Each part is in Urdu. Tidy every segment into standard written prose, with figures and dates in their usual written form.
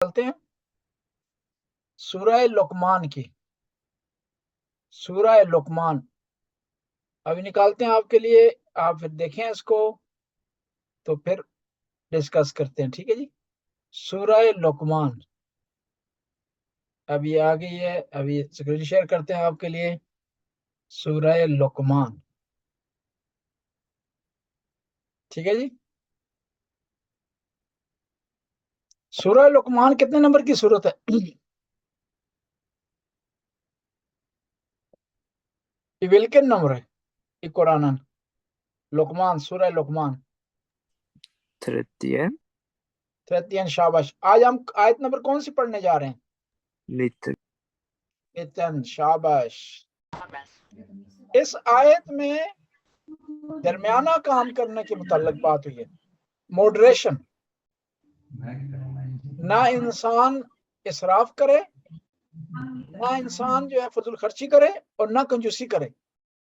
نکالتے ہیں سورہ لقمان کی، سورہ لقمان ابھی نکالتے ہیں آپ کے لیے، آپ پھر دیکھیں اس کو تو پھر ڈسکس کرتے ہیں، ٹھیک ہے جی۔ سورہ لقمان ابھی آ گئی ہے، ابھی اسکرین شیئر کرتے ہیں آپ کے لیے سورہ لقمان، ٹھیک ہے جی۔ سورہ لقمان کتنے نمبر کی صورت ہے؟ یہ ویلکن نمبر ہے یہ قرآن لقمان، سورہ لقمان 33 شاباش۔ آج ہم آیت نمبر کون سی پڑھنے جا رہے ہیں؟ نتن شاباش۔ اس آیت میں درمیانہ کام کرنے کے متعلق بات ہوئی ہے، موڈریشن، نہ انسان اسراف کرے، نہ انسان جو ہے فضول خرچی کرے اور نہ کنجوسی کرے،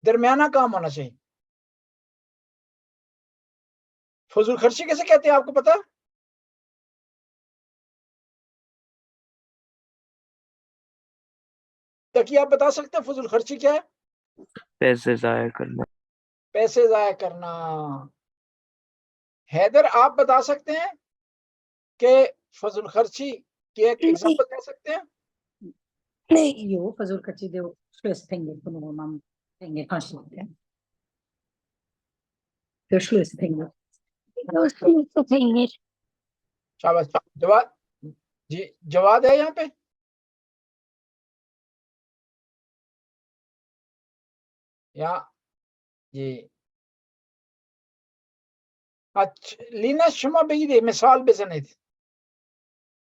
درمیانہ کام ہونا چاہیے۔ فضول خرچی کیسے کہتے ہیں آپ کو پتا؟ تاکہ آپ بتا سکتے ہیں فضول خرچی کیا ہے؟ پیسے ضائع کرنا، پیسے ضائع کرنا۔ حیدر آپ بتا سکتے ہیں کہ فضول خرچی کی ایک ایگزامپل دے سکتے ہیں؟ نہیں io فضول خرچی devo slösa pengar på någon man pengar kanske inte. Jag slösar pengar. Jag slösar pengar. شاباش۔ جواد جی، جواد ہے یہاں پہ؟ یا جی اچھا لینا شما بگیری مثال بزنید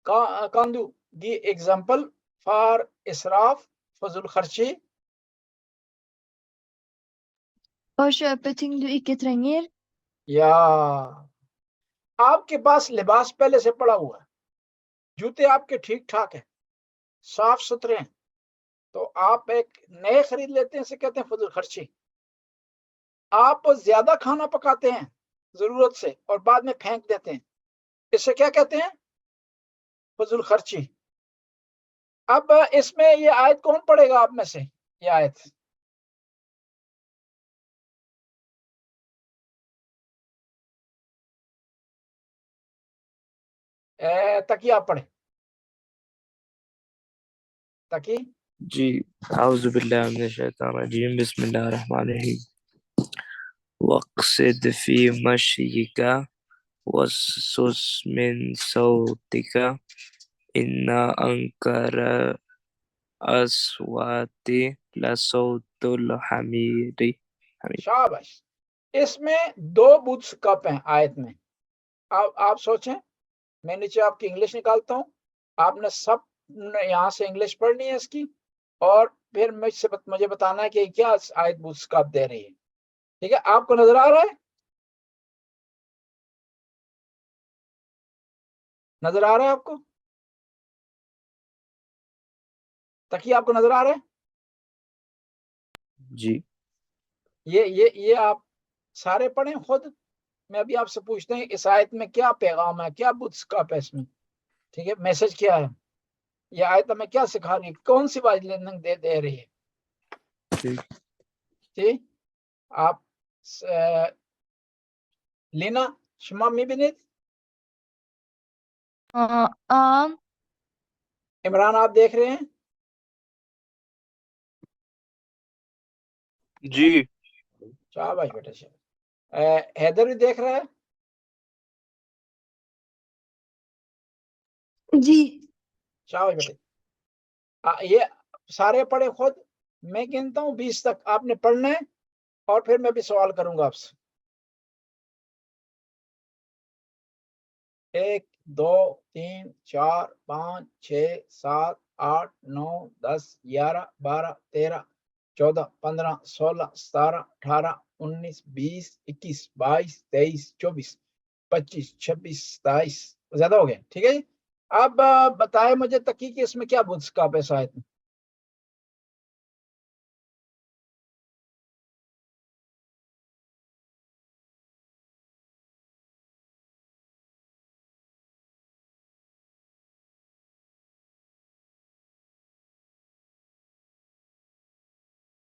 کاندو دی ایگزامپل فار اسراف فضول خرچی. Og kjøpe ting du ikke trenger. یا آپ کے پاس لباس پہلے سے پڑا ہوا ہے، جوتے آپ کے ٹھیک ٹھاک ہیں، صاف ستھرے ہیں، تو آپ ایک نئے خرید لیتے ہیں، اسے کہتے ہیں فضول خرچی۔ آپ زیادہ کھانا پکاتے ہیں ضرورت سے اور بعد میں پھینک دیتے ہیں، اسے کیا کہتے ہیں؟ فضول خرچی۔ اب اس میں یہ آیت کون پڑھے گا آپ میں سے؟ یہ آیت تقی آپ پڑھے، تقی۔ جی اعوذ باللہ من الشیطان الرجیم، بسم اللہ الرحمن الرحیم۔ وَاقْصِدْ فِي مَشْيِكَ وَاغْضُضْ مِنْ صَوْتِكَ إِنَّ أَنْكَرَ الْأَصْوَاتِ لَصَوْتُ الْحَمِيرِ۔ شاباش۔ اس میں دو بوتس کپ ہیں آیت میں، آپ سوچیں، میں نیچے آپ کی انگلش نکالتا ہوں، آپ نے سب یہاں سے انگلش پڑھنی ہے اس کی، اور پھر مجھے بتانا ہے کہ کیا آیت بوتس کپ دے رہی ہے، ٹھیک ہے؟ آپ کو نظر آ رہا ہے؟ نظر آ رہا ہے آپ کو؟ تقی آپ کو نظر آ رہا ہے؟ جی یہ آپ سارے پڑھیں خود، میں ابھی آپ سے پوچھتے ہیں اس آیت میں کیا پیغام ہے، کیا بوتس کپ ہے اس میں، ٹھیک ہے؟ میسج کیا ہے یہ آیت ہمیں، کیا سکھا رہی ہے، کون سی بات دے رہی ہے؟ جی آپ لینا شما می بینید؟ عمران آپ دیکھ رہے ہیں؟ جی شاباش بیٹا شاباش۔ حیدر بھی دیکھ رہا ہے؟ جی شاباش بیٹے۔ یہ سارے پڑھے خود، میں گنتا ہوں 20 تک، آپ نے پڑھنا ہے اور پھر میں بھی سوال کروں گا آپ سے۔ 1 2 3 4 5 6 7 8 9 10 11 12 13 14 15 16 17 18 19 20 21 22 23 24 25 26 27 زیادہ ہو گئے، ٹھیک ہے جی۔ اب بتائے مجھے تقی کہ اس میں کیا بدس کا پیسہ ہے؟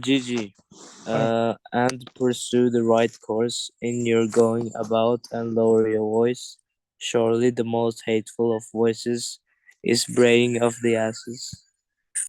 جی جی and pursue the right course in your going about and lower your voice. Surely the most hateful of voices is braying of the asses.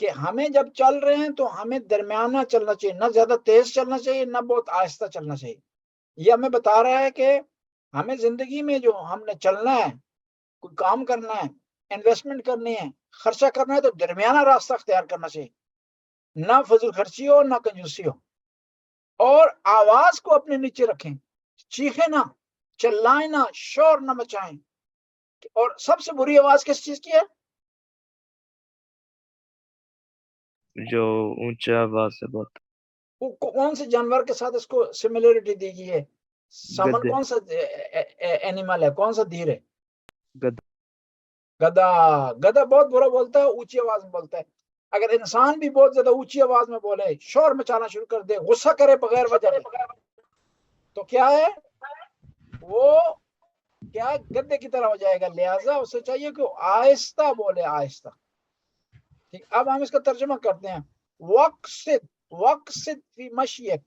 کہ ہمیں جب چل رہے ہیں تو ہمیں درمیانہ چلنا چاہیے نہ زیادہ تیز چلنا چاہیے نہ بہت آہستہ چلنا چاہیے یہ ہمیں بتا رہا ہے کہ ہمیں زندگی میں جو ہم نے چلنا ہے کوئی کام کرنا ہے انویسٹمنٹ کرنی ہے خرچہ کرنا ہے تو درمیانہ راستہ اختیار کرنا چاہیے نہ فضول خرچی ہو نہ کنجوسی ہو اور آواز کو اپنے نیچے رکھیں چیخیں نہ چلائیں نہ شور نہ مچائیں اور سب سے بری آواز کس چیز کی ہے جو اونچا آواز سے بات وہ کون سے جانور کے ساتھ اس کو سملیرٹی دی گئی ہے سامن گدے کون سا اینیمل ہے کون سا دیر ہے گدے گدا گدا بہت برا بولتا ہے اونچی آواز میں بولتا ہے اگر انسان بھی بہت زیادہ اونچی آواز میں بولے شور مچانا شروع کر دے غصہ کرے بغیر وجہ کے تو کیا ہے وہ کیا گدے کی طرح ہو جائے گا لہٰذا اسے چاہیے کہ آہستہ بولے آہستہ ٹھیک اب ہم اس کا ترجمہ کرتے ہیں وقصد فی مشیک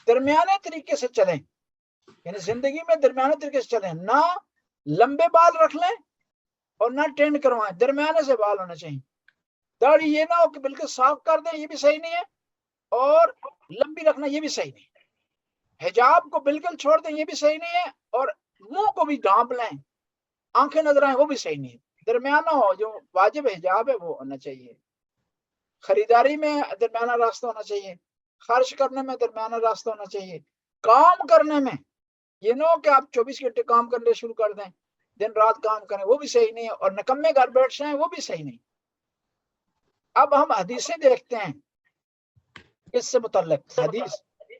درمیانے طریقے سے چلیں یعنی زندگی میں درمیانے طریقے سے چلیں نہ لمبے بال رکھ لیں اور نہ ٹرینڈ کروائیں درمیانے سے بال ہونا چاہیے داڑھی یہ نہ ہو کہ بالکل صاف کر دیں یہ بھی صحیح نہیں ہے اور لمبی رکھنا یہ بھی صحیح نہیں حجاب کو بالکل چھوڑ دیں یہ بھی صحیح نہیں ہے اور منہ کو بھی ڈھانپ لیں آنکھیں نظر آئیں وہ بھی صحیح نہیں ہے درمیانہ ہو جو واجب حجاب ہے وہ ہونا چاہیے خریداری میں درمیانہ راستہ ہونا چاہیے خرچ کرنے میں درمیانہ راستہ ہونا چاہیے کام کرنے میں یہ نہ ہو کہ آپ 24 گھنٹے کام کرنے شروع کر دیں دن رات کام کریں وہ بھی صحیح نہیں ہے اور نکمے گھر بیٹھ جائیں وہ بھی صحیح نہیں اب ہم حدیثیں دیکھتے ہیں اس سے متعلق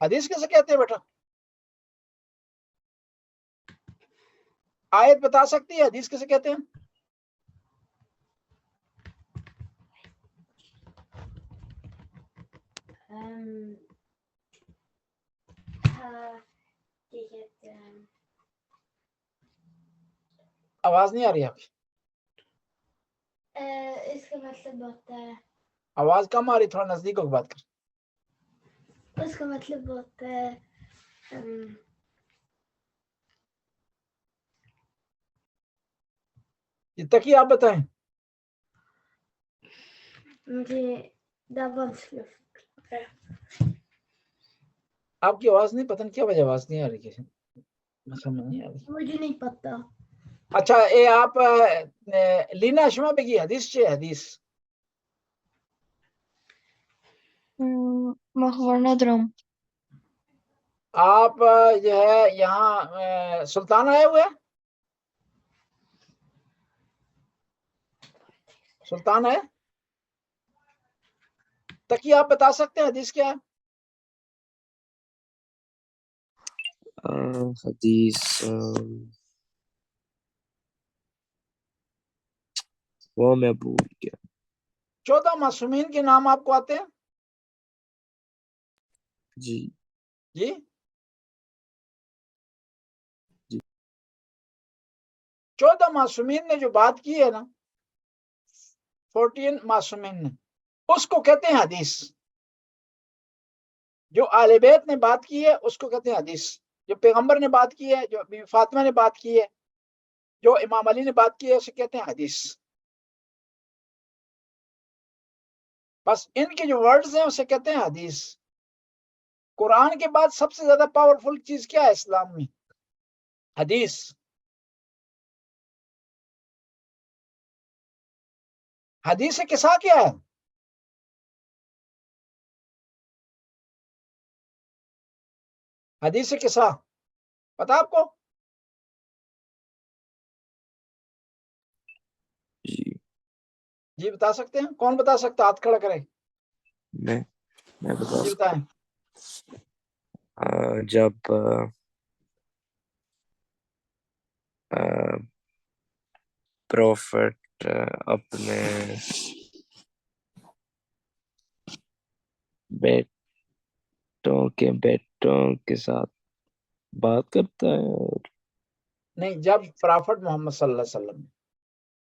حدیث کیسے کہتے ہیں بیٹا آیت بتا سکتی ہے حدیث کیسے کہتے ہیں آواز نہیں آ رہی آپ کی اس کا مطلب ہوتا ہے آواز کم آ رہی تھوڑا نزدیک ہو کے بات کر اس کا مطلب ہوتا ہے یہ تک ہی آپ بتائیں مجھے دبن سے آپ کی آواز نہیں پتہ نہیں کیا وجہ آواز نہیں آ رہی ہے سمجھ نہیں آ رہی مجھے نہیں پتا اچھا اے آپ لینا شما بگی حدیث چه حدیث مخبرنا درم آپ جو ہے یہاں سلطان آئے ہوئے ہیں سلطان ہے تقی آپ بتا سکتے ہیں حدیث کیا ہے حدیث وہ میں بھول گیا 14 معصومین کے نام آپ کو آتے ہیں جی جی جی 14 معصومین نے جو بات کی ہے نا 14 معصومین نے اس کو کہتے ہیں حدیث جو آل بیت نے بات کی ہے اس کو کہتے ہیں حدیث جو پیغمبر نے بات کی ہے جو بی فاطمہ نے بات کی ہے جو امام علی نے بات کی ہے اسے کہتے ہیں حدیث بس ان کے جو ورڈز ہیں اسے کہتے ہیں حدیث قرآن کے بعد سب سے زیادہ پاورفل چیز کیا ہے اسلام میں حدیث حدیث قصہ کیا ہے حدیث قصہ پتا آپ کو جی جی بتا سکتے ہیں کون بتا سکتا ہاتھ کھڑا کرے میں بتا جی سکتا بتائیں ہوں جب پروفٹ اپنے بیٹوں کے ساتھ بات کرتا ہے اور نہیں جب پرافٹ محمد صلی اللہ علیہ وسلم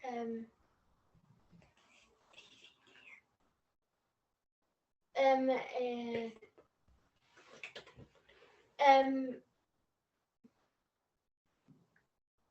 Um, um, uh, um,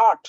8।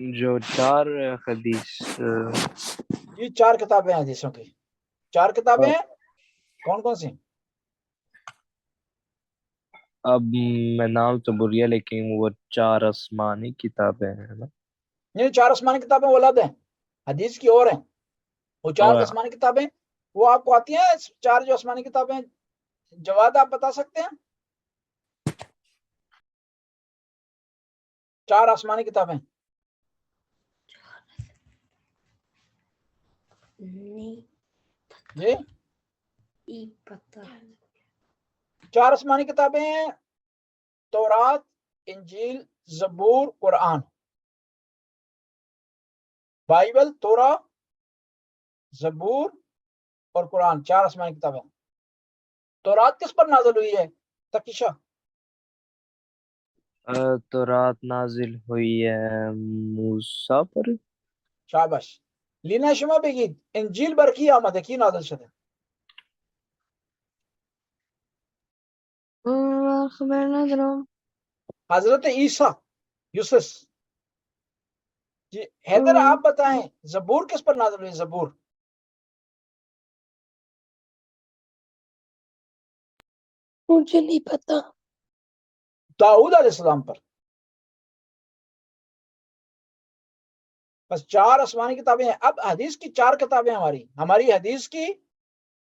جو 4 حدیث یہ 4 کتابیں ہیں حدیثوں کی. 4 کتابیں ہیں کون کون سی؟ اب میں نام تو بھولیا لیکن وہ 4 آسمانی کتابیں ہیں نا. یہ 4 آسمانی کتابیں اولاد ہیں حدیث کی اور ہیں. وہ 4 اور آسمانی کتابیں وہ آپ کو آتی ہیں. 4 جو آسمانی کتابیں ہیں جواد آپ بتا سکتے ہیں؟ 4 آسمانی کتابیں نہیں جی پتہ. 4 آسمانی کتابیں ہیں تورات، انجیل، زبور، قرآن. بائبل، تورا، زبور اور قرآن 4 آسمانی کتابیں. تورات کس پر نازل ہوئی ہے تقیشہ؟ تو رات نازل ہوئی ہے موسیٰ پر. شاباش. لینا شما بگید انجیل بر کی آمده کی نازل شده؟ خبر ندارم. حضرت عیسیٰ یوسف. جی حیدر آپ بتائیں زبور کس پر نازل ہوئی؟ زبور مجھے نہیں پتا. داؤد علیہ السلام پر. بس 4 آسمانی کتابیں ہیں. اب حدیث کی 4 کتابیں ہماری حدیث کی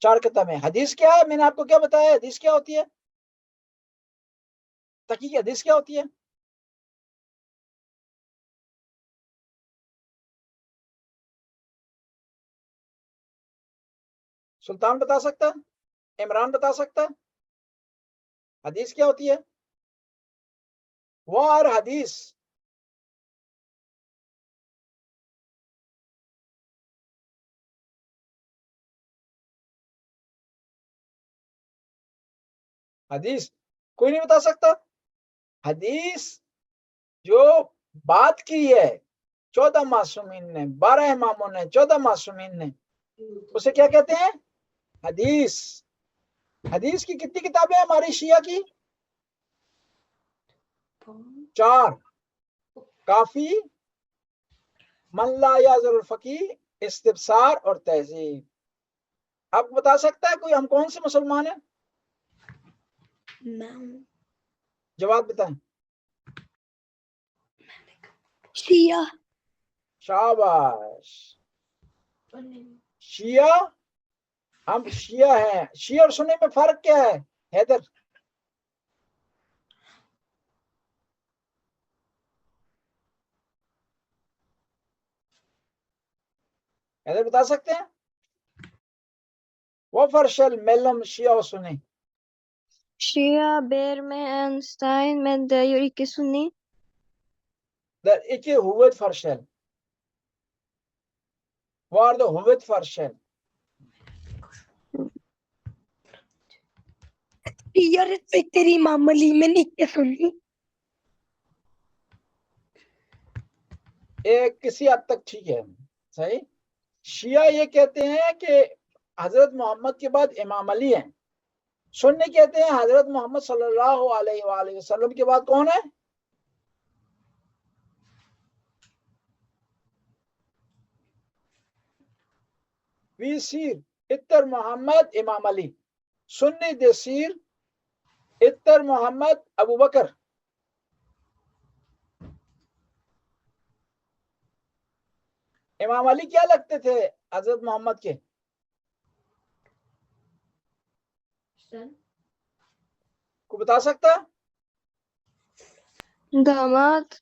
4 کتابیں. حدیث کیا ہے؟ میں نے آپ کو کیا بتایا حدیث کیا ہوتی ہے؟ تحقیق حدیث کیا ہوتی ہے؟ سلطان بتا سکتا ہے؟ عمران بتا سکتا ہے؟ حدیث کیا ہوتی ہے؟ وار حدیث. حدیث کوئی نہیں بتا سکتا. حدیث جو بات کی ہے 14 معصومین نے، 12 اماموں نے، 14 معصومین نے، اسے کیا کہتے ہیں؟ حدیث. حدیث کی کتنی کتابیں ہیں ہماری شیعہ کی؟ 4. کافی، من لا یعذر الفقی، استبصار اور تہذیب. آپ کو بتا سکتا ہے کوئی ہم کون سے مسلمان ہیں؟ جواب بتائیں. شیعہ. شاباش. شیعہ ہم شیعہ ہیں. شیعہ اور سنی میں فرق کیا ہے حیدر؟ حیدر بتا سکتے ہیں؟ وہ فرشل ملم شیعہ و سنی. Shia ber med en stein, men det gjør ikke sunni. Det er ikke hovedforskjell. Hva er det hovedforskjell? Shia respekterer Imam Ali, men ikke sunni. ایک کسی حد تک ٹھیک ہے صحیح. شیعہ یہ کہتے ہیں کہ حضرت محمد کے بعد امام علی ہیں. سنی کہتے ہیں حضرت محمد صلی اللہ علیہ وآلہ وسلم کے بعد کون ہے؟ وی سیر اتر محمد امام علی. سنی دسیر اتر محمد ابو بکر. امام علی کیا لگتے تھے حضرت محمد کے؟ کو بتا سکتا؟ داماد.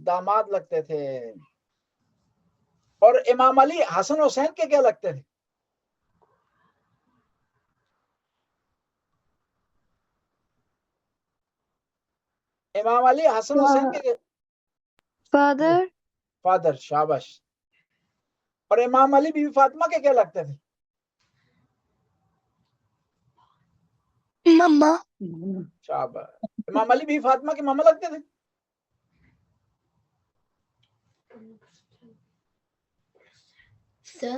داماد لگتے تھے. اور امام علی حسن حسین کے کیا لگتے تھے؟ امام علی حسن حسین کے Father. فادر. شاباش. اور امام علی بی بی فاطمہ کے کیا لگتے تھے؟ Mamma. شاباش. امام علی بی بی فاطمہ کے ماما لگتے تھے.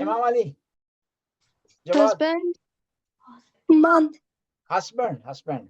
امام علی جواد. Husband. Man. Husband. Husband.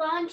5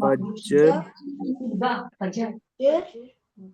Fajr,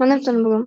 أنا بتنبغم.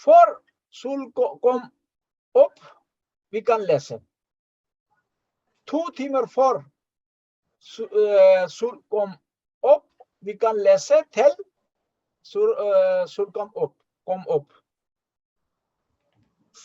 For sul kom upp, vi kan läsa. 2 timmar för sol kom upp, vi kan läsa till sol kom upp.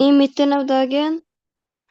I mitten av dagen.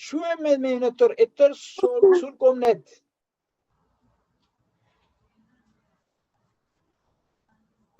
20 minuter efter sol kom ned.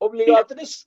obligatorisk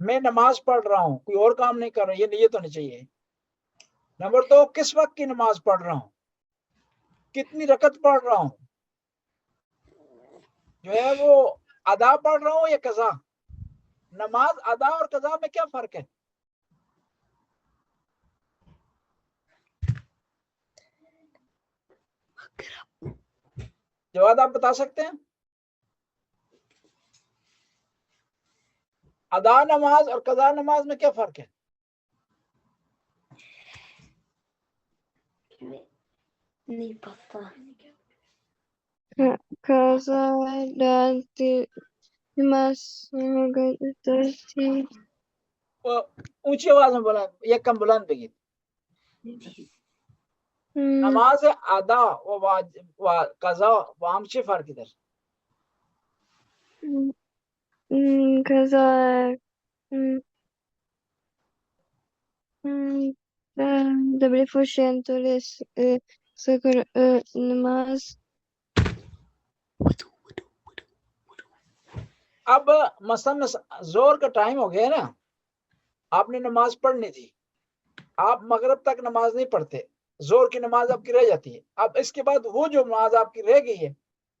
میں نماز پڑھ رہا ہوں، کوئی اور کام نہیں کر رہا، یہ نیت ہونی چاہیے۔ نمبر 2، کس وقت کی نماز پڑھ رہا ہوں، کتنی رکعت پڑھ رہا ہوں، جو ہے وہ ادا پڑھ رہا ہوں یا قضا۔ نماز ادا اور قضا میں کیا فرق ہے؟ جواد آپ بتا سکتے ہیں؟ ادا نماز اور قضا نماز میں کیا فرق ہے؟ نہیں پتا۔ قضا نماز تھی۔ وہ اونچی آواز میں بلند، یہ کم بلند بگی۔ نماز ادا و قضا وہاں سے فرق ادھر۔ قضا doble forsentoles نماز۔ اب مثلا زور کا ٹائم ہو گیا نا، آپ نے نماز پڑھنی تھی، آپ مغرب تک نماز نہیں پڑھتے، زور کی نماز آپ کی رہ جاتی ہے۔ اب اس کے بعد وہ جو نماز آپ کی رہ گئی ہے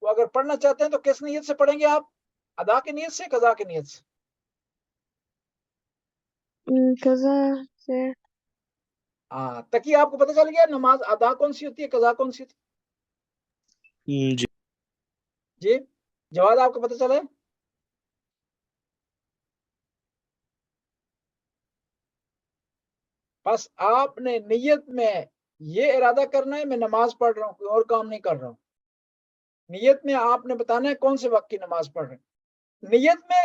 وہ اگر پڑھنا چاہتے ہیں تو کس نیت سے پڑھیں گے آپ؟ ادا کی نیت سے، قضا کی نیت سے؟ قضا سے۔ ہاں، تاکہ آپ کو پتہ چل گیا نماز ادا کون سی ہوتی ہے، قضا کون سی ہوتی ہے۔ جی جی جواد آپ کو پتہ چلے؟ بس آپ نے نیت میں یہ ارادہ کرنا ہے میں نماز پڑھ رہا ہوں، کوئی اور کام نہیں کر رہا ہوں۔ نیت میں آپ نے بتانا ہے کون سے وقت کی نماز پڑھ رہے ہیں۔ نیت میں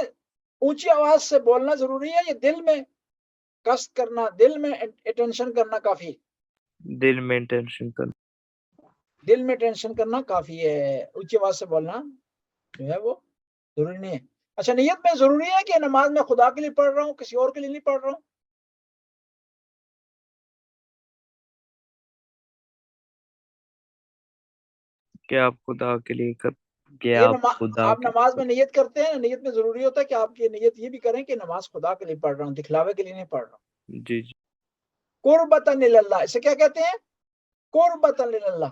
اونچی آواز سے بولنا ضروری ہے یا دل میں قصد کرنا، دل میں اٹینشن کرنا کافی ہے؟ دل میں انٹینشن کرنا۔ دل میں ٹینشن کرنا کافی ہے، اونچی آواز سے بولنا جو ہے وہ ضروری نہیں ہے۔ اچھا، نیت میں ضروری ہے کہ نماز میں خدا کے لیے پڑھ رہا ہوں، کسی اور کے لیے نہیں پڑھ رہا ہوں؟ کہ آپ خدا کے لیے کہ یہ آپ خدا آپ کے نماز میں نیت کرتے ہیں، نیت میں ضروری ہوتا ہے کہ آپ کی نیت یہ بھی کریں کہ نماز خدا کے لیے پڑھ رہا ہوں، دکھلاوے کے لیے نہیں پڑھ رہا ہوں۔ جی جی قربتاً اللہ، اسے کیا کہتے ہیں؟ قربتاً اللہ۔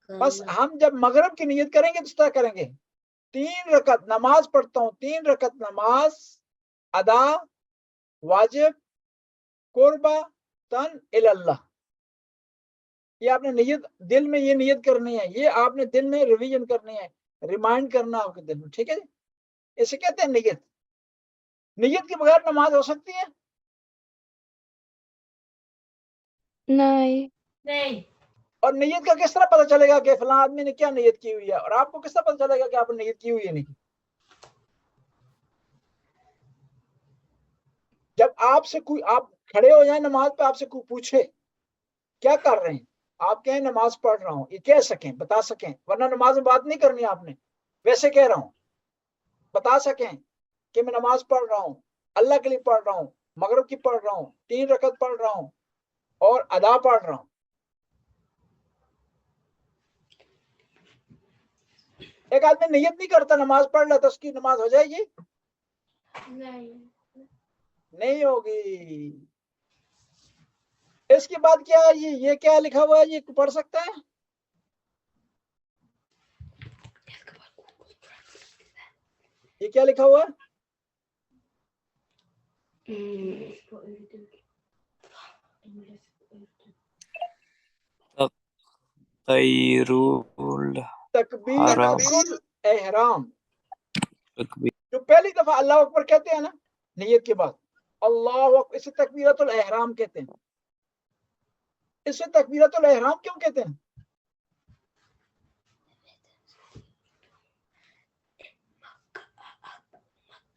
بس ہم جب مغرب کی نیت کریں گے تو اس طرح کریں گے، 3 رکعت نماز پڑھتا ہوں، 3 رکعت نماز ادا واجب قربتاً اللہ۔ یہ آپ نے نیت دل میں یہ نیت کرنی ہے، یہ آپ نے دل میں ریویژن کرنی ہے، ریمائنڈ کرنا آپ کے دل میں، ٹھیک ہے جی؟ اسے کہتے ہیں نیت۔ نیت کے بغیر نماز ہو سکتی ہے؟ نہیں۔ اور نیت کا کس طرح پتہ چلے گا کہ فلاں آدمی نے کیا نیت کی ہوئی ہے، اور آپ کو کس طرح پتہ چلے گا کہ آپ نے نیت کی ہوئی ہے نہیں؟ جب آپ سے کوئی، آپ کھڑے ہو جائیں نماز پہ، آپ سے کوئی پوچھے کیا کر رہے ہیں، آپ کہیں نماز پڑھ رہا ہوں، یہ کہہ سکیں، بتا سکیں، ورنہ نماز میں بات نہیں کرنی آپ نے، ویسے کہہ رہا ہوں، بتا سکیں کہ میں نماز پڑھ رہا ہوں، اللہ کے لیے پڑھ رہا ہوں، مغرب کی پڑھ رہا ہوں، 3 رکعت پڑھ رہا ہوں اور ادا پڑھ رہا ہوں۔ ایک آدمی نیت نہیں کرتا، نماز پڑھ رہا تو اس کی نماز ہو جائے گی؟ نہیں ہوگی۔ اس کے بعد کیا ہے، یہ کیا لکھا ہوا ہے، یہ پڑھ سکتا ہے؟ یہ کیا لکھا ہوا ہے؟ تکبیرۃ الاحرام، جو پہلی دفعہ اللہ اکبر کہتے ہیں نا نیت کے بعد، اللہ اکبر، اسے تکبیرۃ الاحرام کہتے ہیں۔ اسے تکبیرۃ الاحرام کیوں کہتے ہیں؟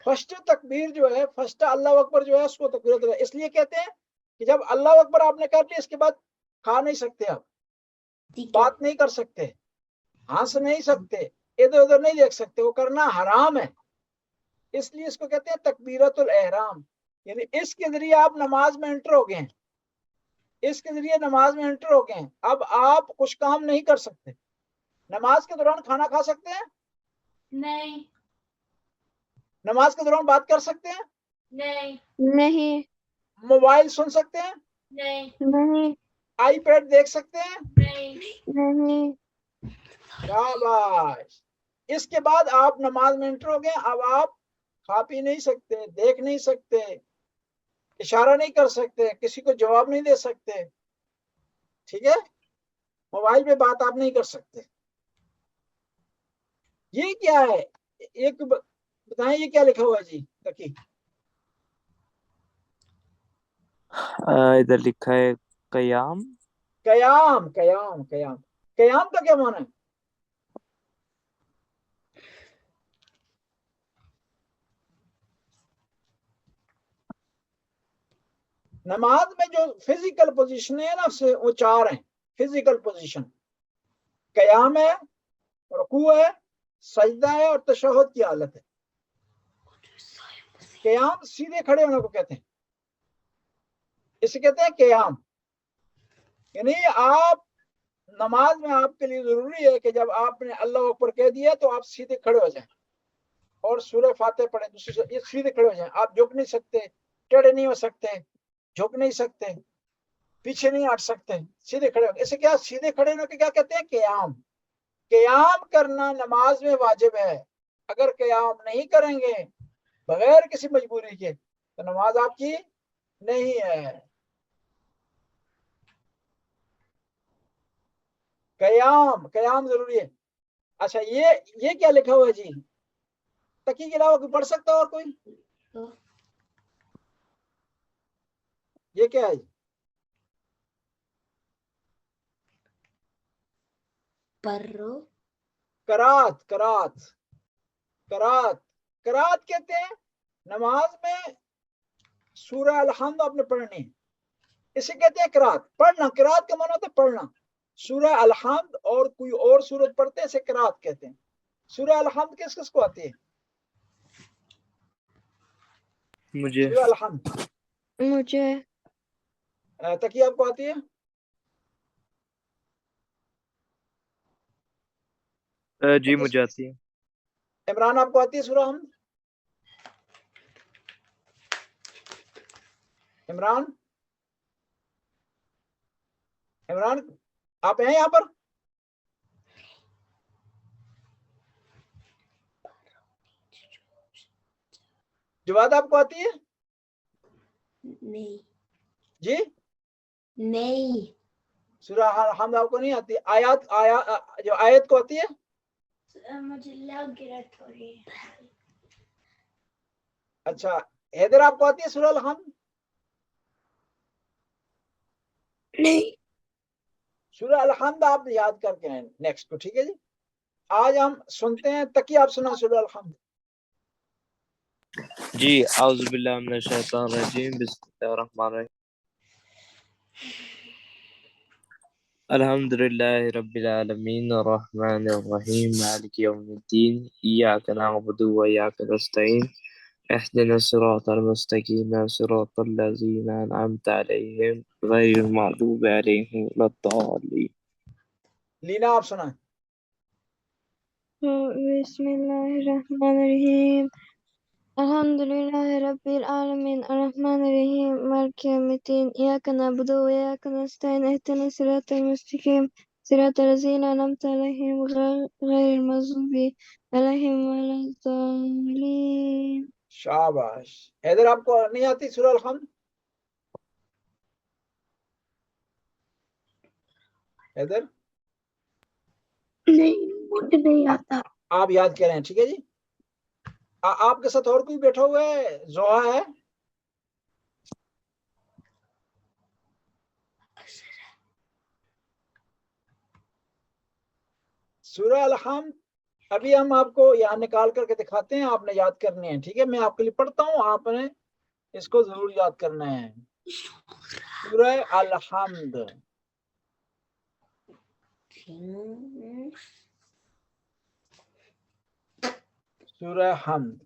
فرسٹ تکبیر جو ہے، فرسٹ اللہ اکبر جو ہے اس کو تکبیرۃ الاحرام اس لیے کہتے ہیں کہ جب اللہ اکبر آپ نے کر لیا، اس کے بعد کھا نہیں سکتے، آپ بات نہیں کر سکتے، ہنس نہیں سکتے، ادھر ادھر نہیں دیکھ سکتے، وہ کرنا حرام ہے، اس لیے اس کو کہتے ہیں تکبیرۃ الاحرام۔ یعنی اس کے ذریعے آپ نماز میں انٹر ہو گئے ہیں، اس کے ذریعے نماز میں انٹر ہو گئے ہیں، اب آپ کچھ کام نہیں کر سکتے۔ نماز کے دوران کھانا کھا سکتے ہیں؟ نہیں۔ نماز کے دوران بات کر سکتے ہیں؟ نہیں موبائل سن سکتے ہیں؟ نہیں آئی پیڈ دیکھ سکتے ہیں؟ نہیں شاباش. اس کے بعد آپ نماز میں انٹر ہو گئے. اب آپ کھا پی نہیں سکتے، دیکھ نہیں سکتے، اشارہ نہیں کر سکتے، کسی کو جواب نہیں دے سکتے. ٹھیک ہے، موبائل پہ بات آپ نہیں کر سکتے. یہ کیا ہے؟ ایک بتائیں یہ کیا لکھا ہوا ہے جی تقی؟ ادھر لکھا ہے قیام. قیام. قیام قیام قیام کا کیا معنی ہے؟ نماز میں جو فزیکل پوزیشن ہے نا وہ 4 ہیں. فزیکل پوزیشن قیام ہے، رکوع ہے، سجدہ ہے اور تشہد کی حالت ہے. قیام سیدھے کھڑے ہونے کو کہتے ہیں، اسے کہتے ہیں قیام. یعنی آپ نماز میں آپ کے لیے ضروری ہے کہ جب آپ نے اللہ اکبر کہہ دیا تو آپ سیدھے کھڑے ہو جائیں اور سورہ فاتح پڑھیں. یہ سیدھے کھڑے ہو جائیں. آپ جھک نہیں سکتے، ٹیڑھے نہیں ہو سکتے، جھک نہیں سکتے، پیچھے نہیں ہٹ سکتے، سیدھے کھڑے ہو. اسے کیا سیدھے کھڑے ہونے کے کیا کہتے ہیں؟ قیام. قیام کرنا نماز میں واجب ہے. اگر قیام نہیں کریں گے بغیر کسی مجبوری کے تو نماز آپ کی نہیں ہے. قیام قیام ضروری ہے. اچھا یہ کیا لکھا ہوا ہے جی تقی کے علاوہ کوئی پڑھ سکتا اور کوئی؟ یہ کیا ہے جی؟ پرو کرات. کرات کرات کرات کہتے ہیں نماز میں سورہ الحمد آپ نے پڑھنی ہے، اسے کہتے ہیں کرات. پڑھنا، کرات کا معنی ہوتا ہے پڑھنا. سورہ الحمد اور کوئی اور سورت پڑھتے ہیں اسے کرات کہتے ہیں. سورہ الحمد کس کس کو آتی ہے؟ مجھے. سورہ الحمد مجھے تقی آپ کو آتی ہے؟ جی مجھے آتی ہے. عمران آپ کو آتی ہے سورہ الحمد؟ عمران عمران آپ ہیں یہاں پر؟ جواد آپ کو آتی ہے نہیں جی؟ نہیں سورہ الحمد آپ کو نہیں آتی؟ جو آیت کو آتی ہے؟ مجھے لگ رہا تھوڑی. اچھا حیدر آپ کو آتی ہے سورہ الحمد؟ نہیں سورہ الحمد آپ یاد کر کے ہیں نیکسٹ کو. ٹھیک ہے جی، آج ہم سنتے ہیں تقی آپ سنا سورہ الحمد. جی اعوذ باللہ من الشیطان الرجیم بسم اللہ الرحمن الرحیم. الحمد للہ رب العالمین الرحمن الرحیم مالک یوم الدین ایاک نعبد و ایاک نستعین اهدنا الصراط المستقیم صراط الذین انعمت علیہم غیر المغضوب علیہم ولا الضالین. لینا آپ سنائیں. بسم اللہ الرحمن الرحیم الحمد للہ رب العالمین الرحمن الرحیم مالک یوم الدین ایاک نعبد و ایاک نستعین اهدنا الصراط المستقیم صراط الذین انعمت علیہم غیر المغضوب علیہم ولا الضالین. شاباش. حیدر آپ کو نہیں آتی سورہ الحمد؟ حیدر نہیں مجھے نہیں آتا. آپ یاد کریں. ٹھیک ہے جی، آپ کے ساتھ اور کوئی بیٹھا ہوا ہے؟ زوہا ہے؟ سورہ الحمد ابھی ہم آپ کو یہاں نکال کر کے دکھاتے ہیں، آپ نے یاد کرنے ہیں. ٹھیک ہے، میں آپ کے لیے پڑھتا ہوں، آپ نے اس کو ضرور یاد کرنا ہے. سورہ الحمد. سورہ حمد.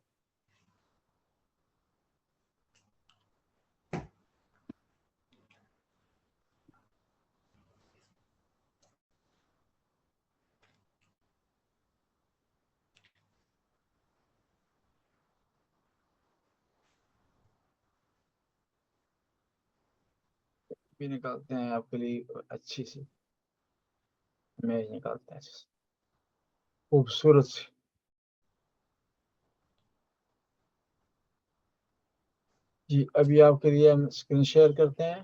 بھی نکالتے ہیں آپ کے لیے اچھی سی امیج نکالتے ہیں خوبصورت سی. جی ابھی آپ کے لیے ہم اسکرین شیئر کرتے ہیں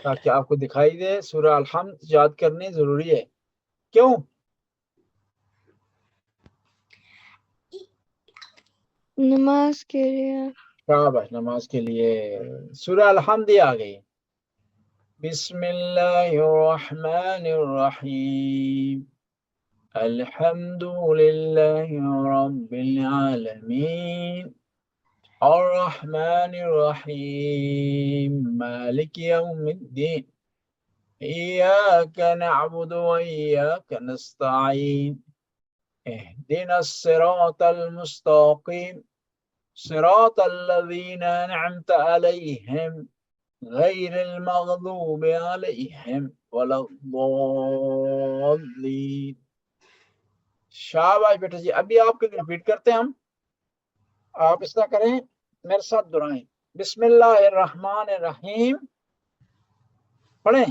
تاکہ آپ کو دکھائی دے. سورہ الحمد یاد کرنی ضروری ہے. کیوں؟ نماز کے لیے. شاباش، نماز کے لیے. سورہ الحمد یہ آ گئی. بسم اللہ الرحمن الرحیم الحمد للہ رب العالمین الرحمن الرحیم مالک یوم الدین ایاک نعبد وإیاک نستعین اهدنا الصراط المستقیم صراط الذین انعمت علیہم غیر المغضوب علیہم ولا الضالین. شاباش بیٹا جی. ابھی آپ کے ریپیٹ کرتے ہیں ہم. آپ اس طرح کریں، میرے ساتھ دہرائیں. بسم اللہ الرحمن الرحیم پڑھیں.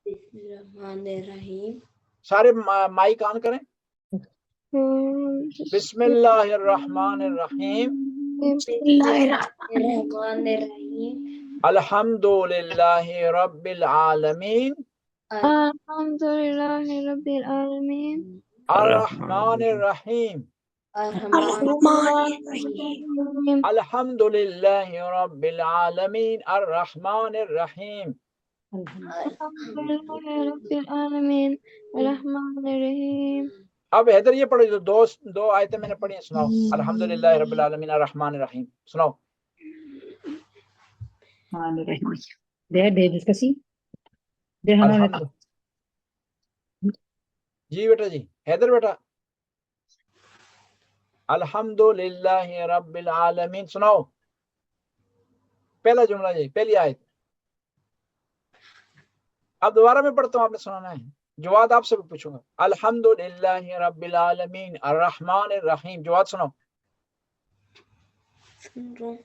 بسم اللہ الرحمن الرحیم. سارے مائک آن کریں. بسم اللہ الرحمن الرحیم بسم اللہ الرحمن الرحیم الحمد للہ رب العالمین الحمد للہ رب العالمین الرحمن الرحیم الرحمن الرحیم الحمد للہ رب العالمین الرحمن الرحیم. الحمد للہ رب العالمین الرحمن الرحیم. اب حیدر یہ پڑھو، دو آیتیں میں نے پڑھی ہیں، سناؤ. الحمد للہ رب العالمین الرحمن الرحیم سناؤ. الحمد. جی بیٹا جی. حیدر بیٹا. الحمد للہ رب العالمین سناؤ. پہلا جملہ جی، پہلی آیت. اب دوبارہ میں پڑھتا ہوں، آپ نے سنانا ہے. جواد آپ سے بھی پوچھوں گا. الحمد للہ رب العالمین الرحمن الرحیم. جواد سناؤ. سن رہا ہوں.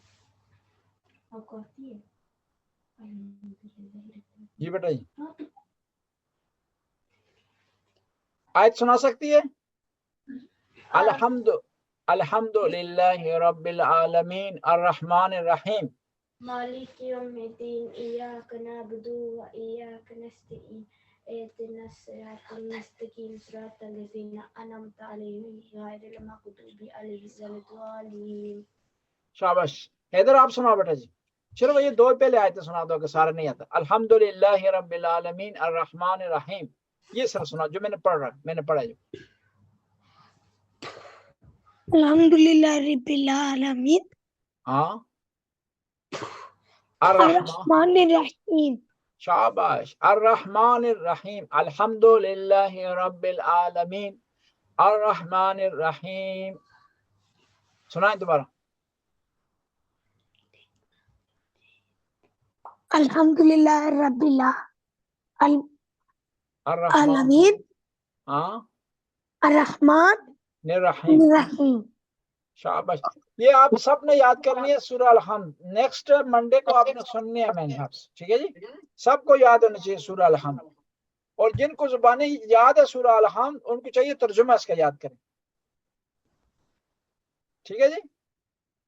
آپ کو آتی ہے؟ جی بیٹا جی. آیت سنا سکتی ہے؟ الحمد للہ رب العالمین الرحمن الرحیم مالک یوم الدین ایاک نعبد و ایاک نستعین اهدنا الصراط المستقیم صراط الذین انعمت علیہم غیر المغضوب علیہم ولا الضالین. شاباش. حیدر آپ سناؤ بیٹا جی. چلو یہ دو پہلے آیتیں سنا دو کہ سارا نہیں آتا. الحمد للہ رب العالمین الرحمن الرحیم. یہ سر سنا جو میں نے پڑھا جو. الحمد للہ رب العالمین ہاں الرحمن. الرحیم. شاباش. الرحمن الرحیم. الحمد للہ رب العالمین الرحمن الرحیم. سنائیں دوبارہ. الحمد للہ رب الرحمن. العالمین ہاں الرحمن الرحیم. الرحیم. شاباش. یہ آپ سب نے یاد کرنی ہے سورہ الحمد. نیکسٹ منڈے کو آپ نے سننی ہے میں نے آپ سے. ٹھیک ہے جی. سب کو یاد ہونا چاہیے سورہ الحمد. اور جن کو زبانیں یاد ہے سورہ الحمد ان کو چاہیے ترجمہ اس کا یاد کریں. ٹھیک ہے جی.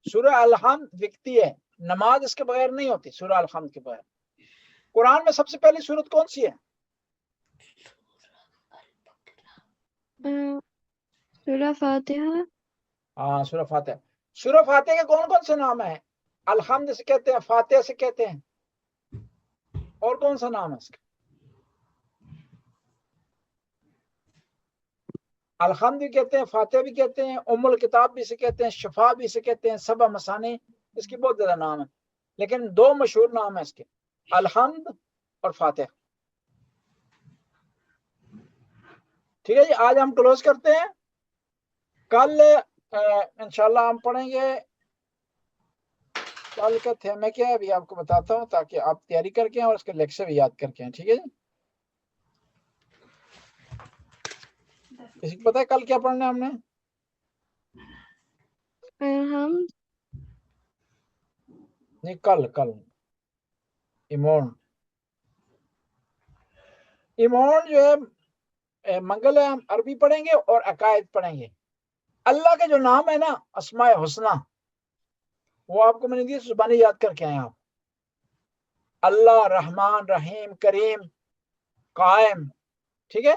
سورہ الحمد لکھتی ہے، نماز اس کے بغیر نہیں ہوتی سورہ الحمد کے بغیر. قرآن میں سب سے پہلی سورت کون سی ہے؟ سورہ فاتحہ. ہاں سورہ فاتحہ. سورہ فاتحہ کے کون کون سے نام ہیں؟ الحمد سے کہتے ہیں، فاتحہ سے کہتے ہیں، اور کون سا نام ہے اس کا؟ الحمد بھی کہتے ہیں، فاتحہ بھی کہتے ہیں، ام الکتاب بھی سے کہتے ہیں، شفا بھی سے کہتے ہیں، سبع مثانی. اس کی بہت زیادہ نام ہیں، لیکن دو مشہور نام ہیں اس کے، الحمد اور فاتحہ. ٹھیک ہے جی. آج ہم کلوز کرتے ہیں. کل انشاءاللہ ہم پڑھیں گے. کل کا تھیمہ کیا ہے ابھی آپ کو بتاتا ہوں تاکہ آپ تیاری کر کے اور اس کے لیکچر بھی یاد کر کے ہیں. ٹھیک ہے جی. کسی کو پتا ہے کل کیا پڑھنا ہے ہم نے؟ الحمد. نہیں کل ایمون ایمان جو ہے منگل ہے، ہم عربی پڑھیں گے اور عقائد پڑھیں گے. اللہ کے جو نام ہے نا اسماء حسنہ، وہ آپ کو میں نے دی زبانی یاد کر کے آئے آپ. اللہ، رحمان، رحیم، کریم، قائم، ٹھیک ہے.